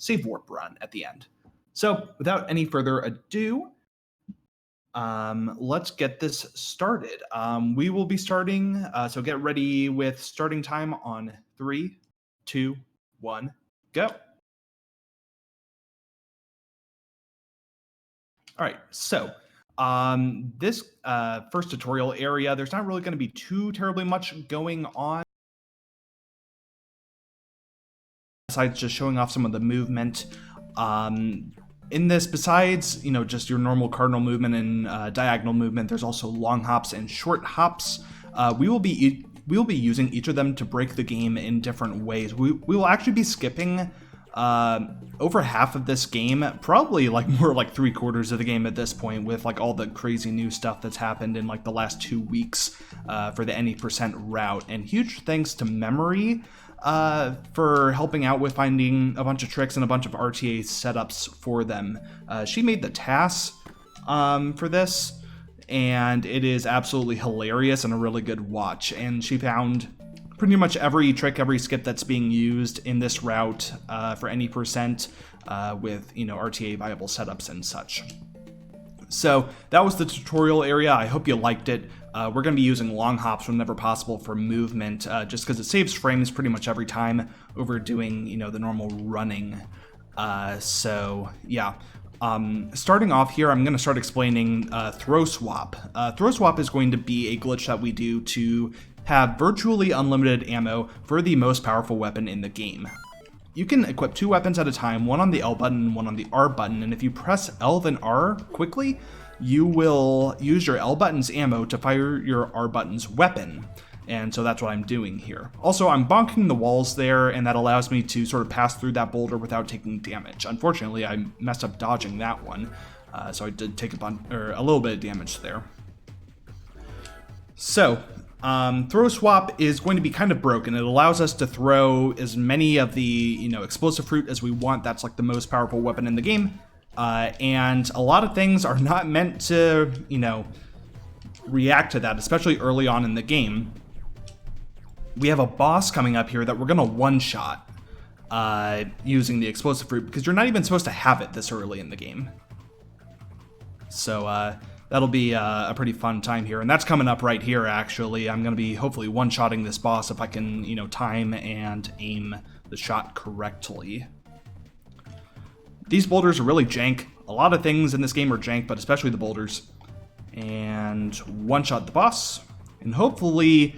save warp run at the end. So without any further ado, let's get this started. We will be starting, so get ready with starting time on 3, 2, 1, go. All right, so this first tutorial area, there's not really going to be too terribly much going on besides just showing off some of the movement. In this, besides, you know, just your normal cardinal movement and diagonal movement, there's also long hops and short hops. We will be using each of them to break the game in different ways. We will actually be skipping over half of this game, probably like more like 3/4 of the game at this point, with like all the crazy new stuff that's happened in like the last 2 weeks for the any % route. And huge thanks to Memory for helping out with finding a bunch of tricks and a bunch of RTA setups for them. She made the TAS for this, and it is absolutely hilarious and a really good watch. And she found pretty much every trick, every skip that's being used in this route for any % with, you know, RTA viable setups and such. So that was the tutorial area. I hope you liked it. We're going to be using long hops whenever possible for movement, just because it saves frames pretty much every time over doing, you know, the normal running. So yeah. Starting off here, I'm going to start explaining throw swap. Throw swap is going to be a glitch that we do to have virtually unlimited ammo for the most powerful weapon in the game. You can equip 2 weapons at a time, one on the L button and one on the R button, and if you press L then R quickly, you will use your L button's ammo to fire your R button's weapon. And so that's what I'm doing here. Also, I'm bonking the walls there, and that allows me to sort of pass through that boulder without taking damage. Unfortunately, I messed up dodging that one, so I did take a little bit of damage there. So, throw swap is going to be kind of broken. It allows us to throw as many of the, you know, explosive fruit as we want. That's like the most powerful weapon in the game. And a lot of things are not meant to, you know, react to that, especially early on in the game. We have a boss coming up here that we're going to one-shot using the explosive fruit, because you're not even supposed to have it this early in the game. So that'll be a pretty fun time here, and that's coming up right here, actually. I'm going to be hopefully one-shotting this boss if I can, you know, time and aim the shot correctly. These boulders are really jank. A lot of things in this game are jank, but especially the boulders. And one-shot the boss, and hopefully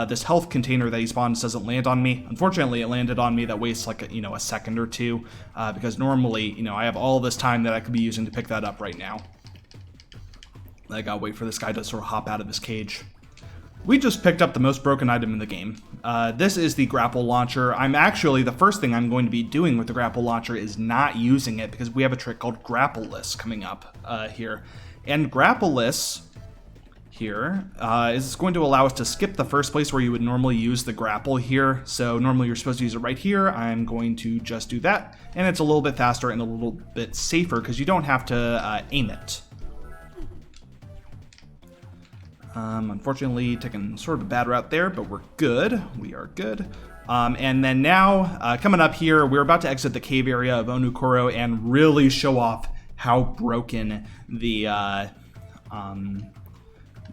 this health container that he spawns doesn't land on me. Unfortunately, it landed on me. That wastes like a, you know, a second or two, because normally, you know, I have all this time that I could be using to pick that up right now. I gotta wait for this guy to sort of hop out of his cage. We just picked up the most broken item in the game. This is the grapple launcher. The first thing I'm going to be doing with the grapple launcher is not using it, because we have a trick called grappleless coming up here. And grappleless here is going to allow us to skip the first place where you would normally use the grapple here. So normally you're supposed to use it right here. I'm going to just do that, and it's a little bit faster and a little bit safer because you don't have to aim it. Unfortunately, taking sort of a bad route there, but we're good. We are good. And then now, coming up here, we're about to exit the cave area of Onukoro and really show off how broken the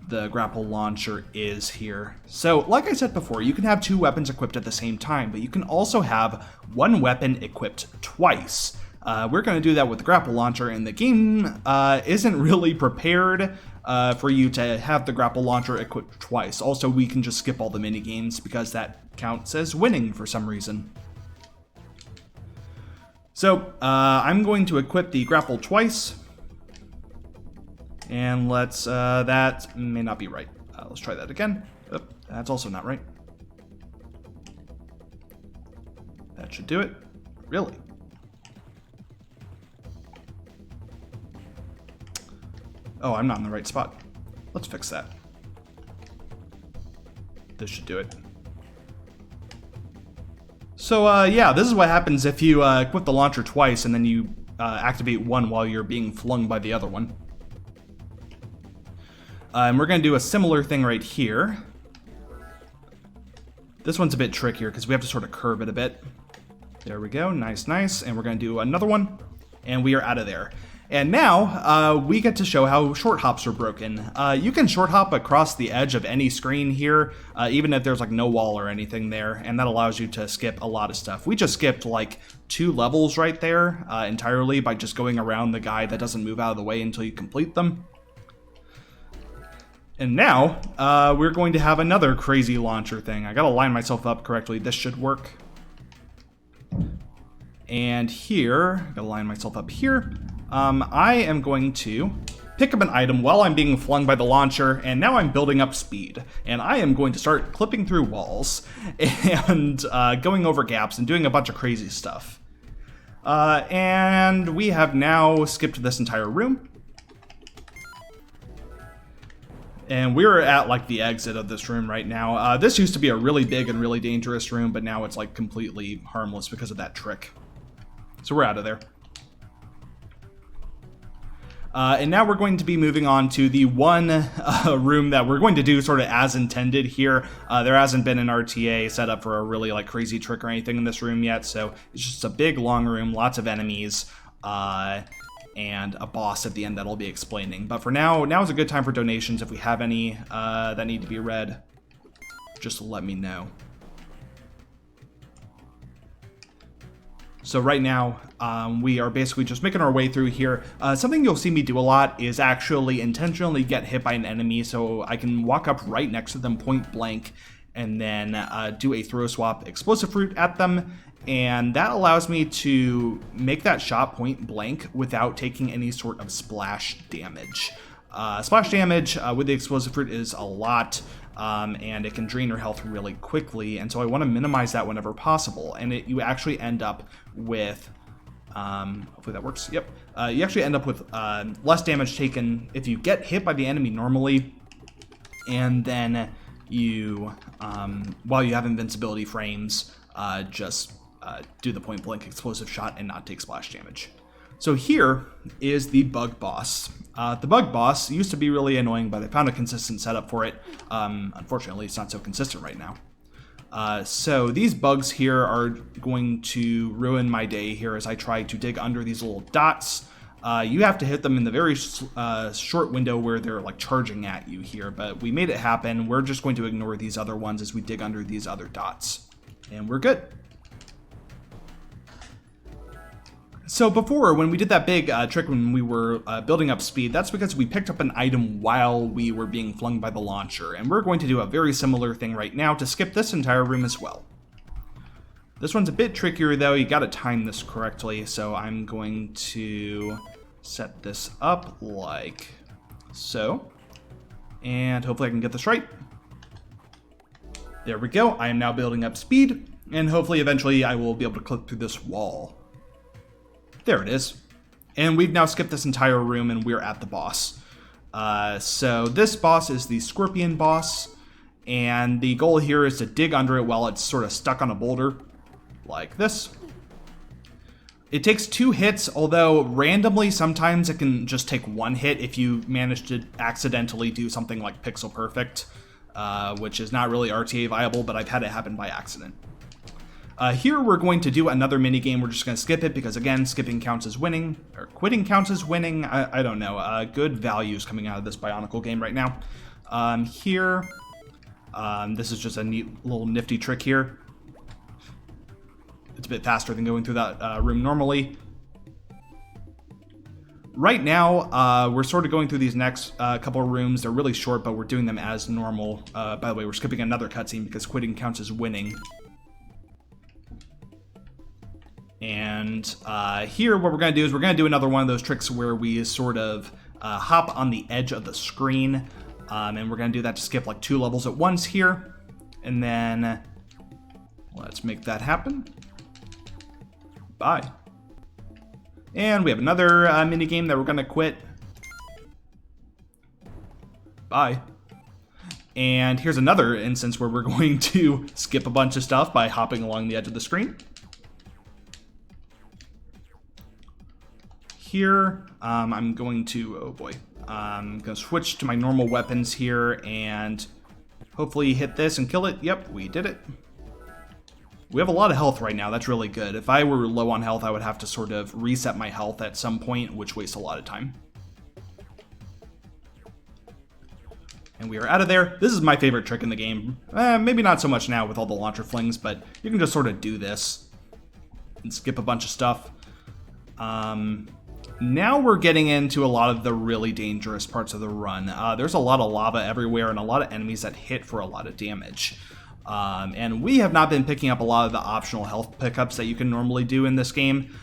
grapple launcher is here. So, like I said before, you can have 2 weapons equipped at the same time, but you can also have 1 weapon equipped twice. We're going to do that with the grapple launcher, and the game isn't really prepared for you to have the grapple launcher equipped twice. Also, we can just skip all the mini games because that counts as winning for some reason. So I'm going to equip the grapple twice, and let's that may not be right. Let's try that again. Oh, that's also not right. That should do it. Really? Oh, I'm not in the right spot. Let's fix that. This should do it. So, yeah, this is what happens if you equip the launcher twice and then you activate one while you're being flung by the other one. And we're going to do a similar thing right here. This one's a bit trickier because we have to sort of curve it a bit. There we go. Nice, nice. And we're going to do another one. And we are out of there. And now we get to show how short hops are broken. You can short hop across the edge of any screen here, even if there's like no wall or anything there, and that allows you to skip a lot of stuff. We just skipped like 2 levels right there entirely by just going around the guy that doesn't move out of the way until you complete them. And now we're going to have another crazy launcher thing. I gotta line myself up correctly. This should work. And here, I gotta line myself up here. I am going to pick up an item while I'm being flung by the launcher, and now I'm building up speed. And I am going to start clipping through walls and going over gaps and doing a bunch of crazy stuff. And we have now skipped this entire room. And we're at like the exit of this room right now. This used to be a really big and really dangerous room, but now it's like completely harmless because of that trick. So we're out of there. And now we're going to be moving on to the one room that we're going to do sort of as intended here. There hasn't been an RTA set up for a really like crazy trick or anything in this room yet, so it's just a big long room, lots of enemies, and a boss at the end that I'll be explaining. But for now is a good time for donations. If we have any that need to be read, just let me know. So right now, we are basically just making our way through here. Something you'll see me do a lot is actually intentionally get hit by an enemy so I can walk up right next to them point blank and then do a throw swap explosive fruit at them. And that allows me to make that shot point blank without taking any sort of splash damage. Splash damage with the explosive fruit is a lot. And it can drain your health really quickly, and so I want to minimize that whenever possible. And you actually end up with, hopefully that works, yep. You actually end up with less damage taken if you get hit by the enemy normally, and then you, while you have invincibility frames, just do the point blank explosive shot and not take splash damage. So here is the bug boss. The bug boss used to be really annoying, but I found a consistent setup for it. Unfortunately, it's not so consistent right now. So these bugs here are going to ruin my day here as I try to dig under these little dots. You have to hit them in the very short window where they're like charging at you here, but we made it happen. We're just going to ignore these other ones as we dig under these other dots. And we're good. So before, when we did that big trick when we were building up speed, that's because we picked up an item while we were being flung by the launcher. And we're going to do a very similar thing right now to skip this entire room as well. This one's a bit trickier though, you gotta time this correctly, so I'm going to set this up like so. And hopefully I can get this right. There we go, I am now building up speed, and hopefully eventually I will be able to clip through this wall. There it is. And we've now skipped this entire room and we're at the boss. So this boss is the Scorpion boss, and the goal here is to dig under it while it's sort of stuck on a boulder, like this. It takes 2 hits, although randomly sometimes it can just take 1 hit if you manage to accidentally do something like Pixel Perfect, which is not really RTA viable, but I've had it happen by accident. Here we're going to do another mini game. We're just going to skip it because, again, skipping counts as winning, or quitting counts as winning. I don't know. Good values coming out of this Bionicle game right now. Here, this is just a neat little nifty trick here. It's a bit faster than going through that room normally. Right now, we're sort of going through these next couple of rooms. They're really short, but we're doing them as normal. By the way, we're skipping another cutscene because quitting counts as winning. And here what we're going to do is we're going to do another one of those tricks where we sort of hop on the edge of the screen. And we're going to do that to skip like 2 levels at once here. And then let's make that happen. Bye. And we have another mini game that we're going to quit. Bye. And here's another instance where we're going to skip a bunch of stuff by hopping along the edge of the screen. Here, I'm going to, oh boy, I'm going to switch to my normal weapons here and hopefully hit this and kill it. Yep, we did it. We have a lot of health right now. That's really good. If I were low on health, I would have to sort of reset my health at some point, which wastes a lot of time. And we are out of there. This is my favorite trick in the game. Maybe not so much now with all the launcher flings, but you can just sort of do this and skip a bunch of stuff. Now we're getting into a lot of the really dangerous parts of the run. There's a lot of lava everywhere and a lot of enemies that hit for a lot of damage. And we have not been picking up a lot of the optional health pickups that you can normally do in this game.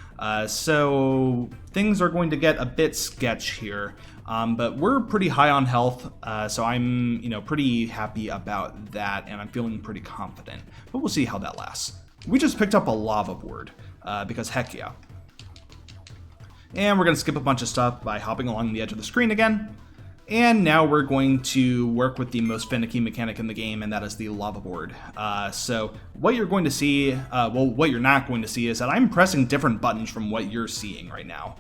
So things are going to get a bit sketch here. But we're pretty high on health, so I'm, pretty happy about that, and I'm feeling pretty confident. But we'll see how that lasts. We just picked up a lava board, because heck yeah. And we're going to skip a bunch of stuff by hopping along the edge of the screen again. And now we're going to work with the most finicky mechanic in the game, and that is the lava board. So what you're going to see, what you're not going to see is that I'm pressing different buttons from what you're seeing right now.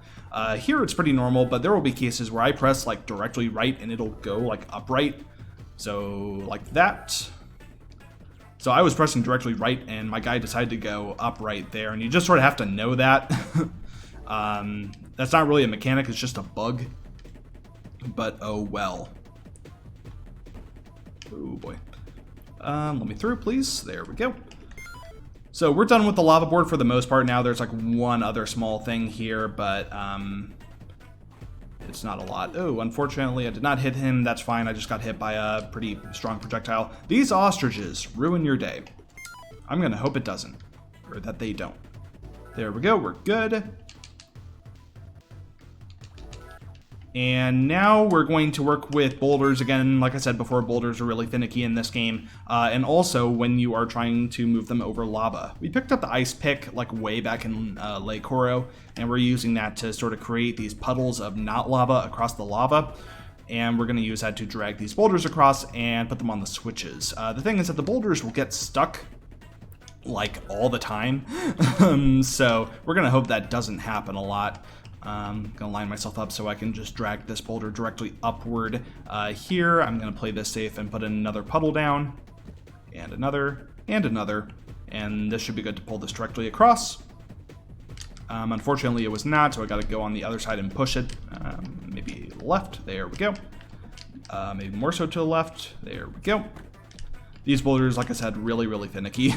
Here it's pretty normal, but there will be cases where I press like directly right and it'll go like upright. So like that. So I was pressing directly right and my guy decided to go upright there, and you just sort of have to know that. That's not really a mechanic, it's just a bug. But oh well. Oh boy. Let me through, please. There we go. So we're done with the lava board for the most part now. There's like one other small thing here, but it's not a lot. Oh, unfortunately, I did not hit him. That's fine. I just got hit by a pretty strong projectile. These ostriches ruin your day. I'm going to hope it doesn't, or that they don't. There we go. We're good. And now we're going to work with boulders again. Like I said before, boulders are really finicky in this game. And also when you are trying to move them over lava. We picked up the ice pick like way back in LEGOthon, and we're using that to sort of create these puddles of not lava across the lava. And we're going to use that to drag these boulders across and put them on the switches. The thing is that the boulders will get stuck like all the time. So we're going to hope that doesn't happen a lot. I'm going to line myself up so I can just drag this boulder directly upward. Here, I'm going to play this safe and put another puddle down, and another, and this should be good to pull this directly across. Unfortunately, it was not, so I got to go on the other side and push it. Maybe left, there we go. Maybe more so to the left, there we go. These boulders, like I said, really, really finicky.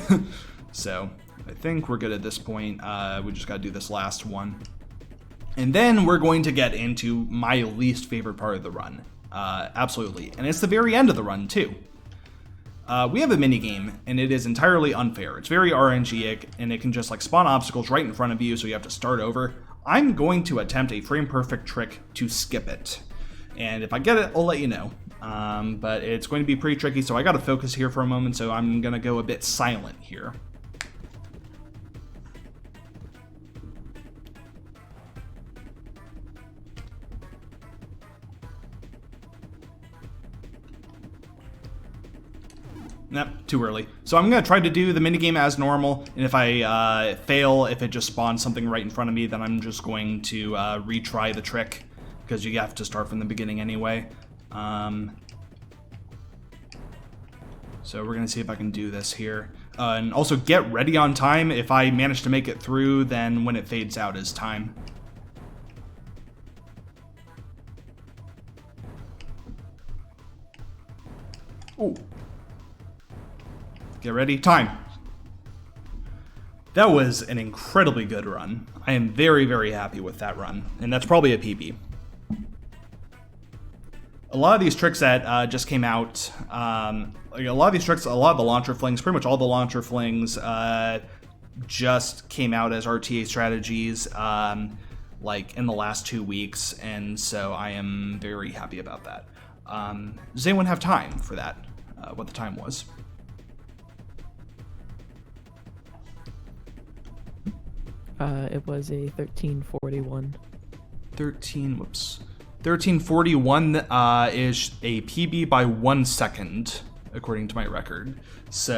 So I think we're good at this point. We just got to do this last one. And then we're going to get into my least favorite part of the run. Absolutely. And it's the very end of the run, too. We have a minigame, and it is entirely unfair. It's very RNG-ic, and it can just like spawn obstacles right in front of you, so you have to start over. I'm going to attempt a frame-perfect trick to skip it. And if I get it, I'll let you know. But it's going to be pretty tricky, so I got to focus here for a moment, so I'm going to go a bit silent here. Nope, too early. So I'm going to try to do the minigame as normal, and if I fail, if it just spawns something right in front of me, then I'm just going to retry the trick, because you have to start from the beginning anyway. So we're going to see if I can do this here. And also get ready on time. If I manage to make it through, then when it fades out is time. Oh. Get ready, time. That was an incredibly good run. I am very, very happy with that run, and that's probably a PB. A lot of these tricks that just came out, like a lot of these tricks, a lot of the launcher flings, pretty much all the launcher flings just came out as RTA strategies like in the last 2 weeks, and so I am very happy about that. Does anyone have time for that? What the time was? It was a 13:41. 1341 is a PB by 1 second, according to my record. So